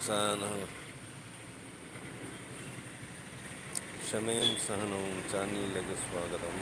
സഹനവും ക്ഷമയും സഹനവും ചാനലിലേക്ക് സ്വാഗതം.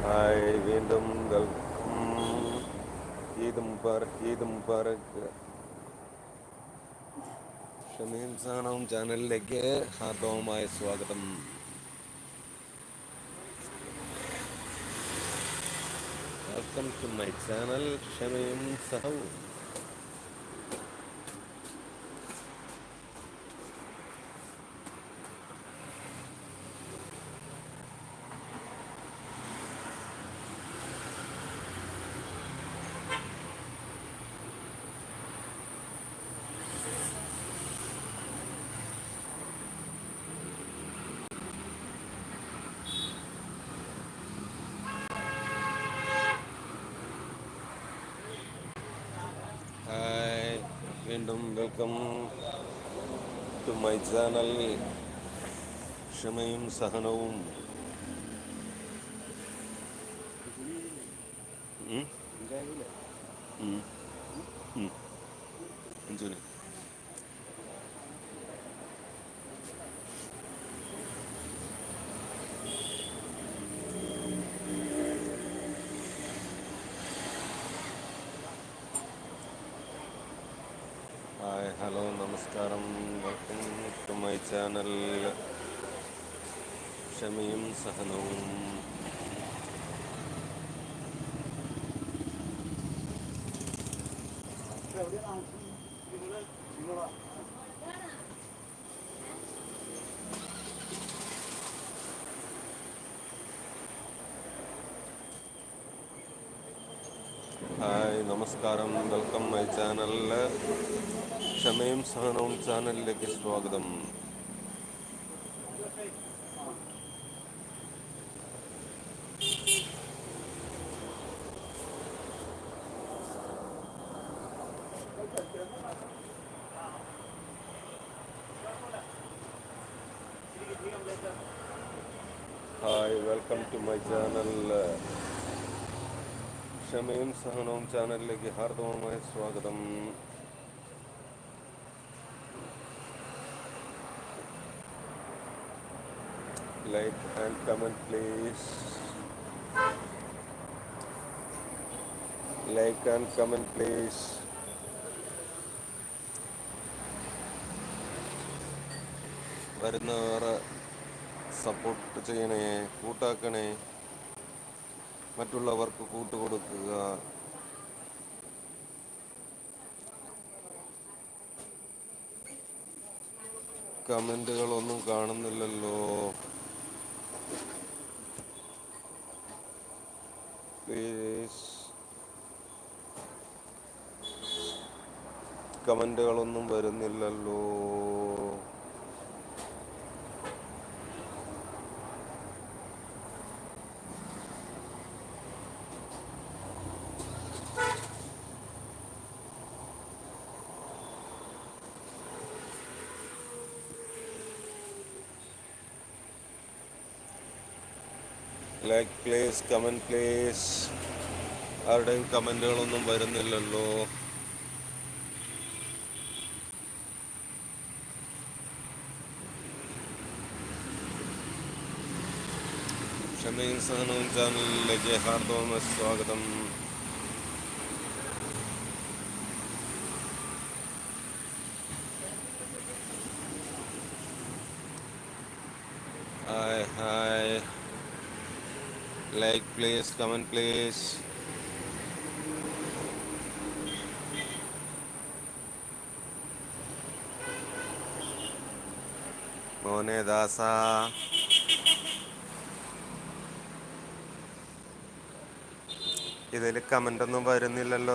ഹായ്, വീണ്ടും വെൽക്കം. ഈദ് മുബാറക്, ഈദ് മുബാറക്. ക്ഷമയും സഹനവും ചാനലിലേക്ക് ഹാർദവമായ സ്വാഗതം. വെൽക്കം ടു മൈ ചാനൽ ക്ഷമയും സഹവും. ഹായ്, വീണ്ടും വെൽക്കം ടു മൈ ചാനൽ ക്ഷമയും സഹനവും. അഞ്ജുന് ഹായ്, ഹലോ, നമസ്കാരം. വെൽക്കം ടു മൈ ചാനൽ ക്ഷമയും സഹനവും. ഹായ്, നമസ്കാരം. വെൽക്കം മൈ ചാനൽ ക്ഷമയും സഹനവും ചാനലിലേക്ക് സ്വാഗതം. Hi, welcome to my channel ക്ഷമയും സഹനവും ചാനലിലേക്ക് ഹാർദവമായ സ്വാഗതം. Like and comment please. Like and comment please. വരുന്നവർ സപ്പോർട്ട് ചെയ്യണേ, കൂട്ടാക്കണേ, മറ്റുള്ളവർക്ക് കൂട്ടുകൊടുക്കുക. കമന്റുകളൊന്നും കാണുന്നില്ലല്ലോ. പ്ലീസ്, കമന്റുകളൊന്നും വരുന്നില്ലല്ലോ. Like please, comment please. ആരുടെയും കമന്റുകളൊന്നും വരുന്നില്ലല്ലോ. ക്ഷമയും സഹനവും ചാനലിലേക്ക് ഹാർദവമായ സ്വാഗതം. Hi, hi. Like please, comment please. മോനെ ദാസ, ഇതിൽ കമന്റ് ഒന്നും വരുന്നില്ലല്ലോ